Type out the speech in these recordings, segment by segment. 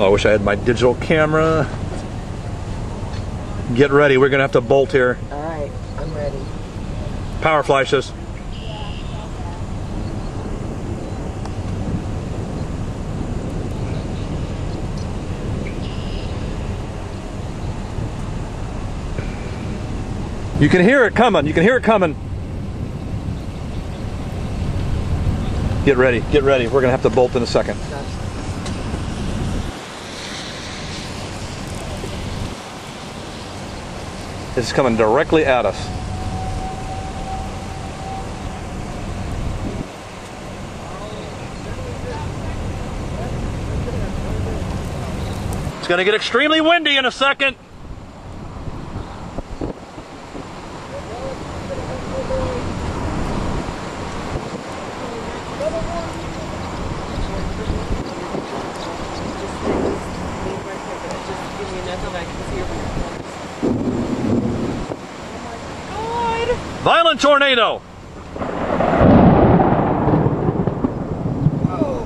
Oh, I wish I had my digital camera. Get ready, we're gonna have to bolt here. All right, I'm ready. Power flashes. You can hear it coming, you can hear it coming. Get ready, get ready. We're gonna have to bolt in a second. It's coming directly at us. It's gonna get extremely windy in a second. Violent tornado! Oh.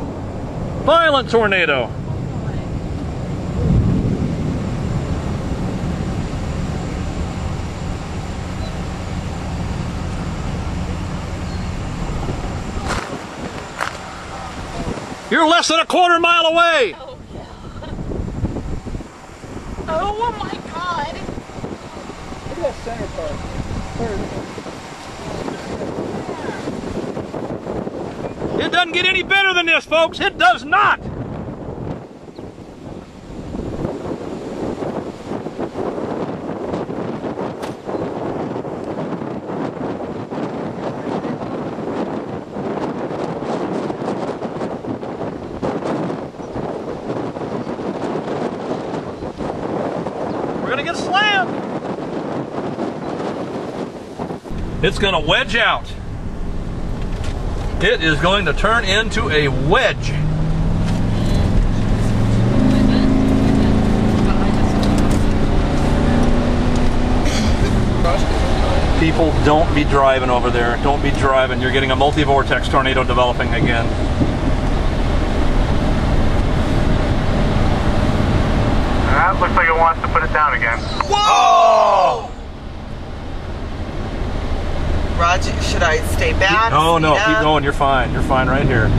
Violent tornado! You're less than a quarter mile away! Oh, yeah. Oh my God! Look at that center part. It doesn't get any better than this, folks. It does not. We're gonna get slammed. It's gonna wedge out. It is going to turn into a wedge. People, don't be driving over there. Don't be driving. You're getting a multi-vortex tornado developing again. That looks like it wants to put it down again. Whoa! Roger, should I stay back? No, no, keep going. You're fine. You're fine right here.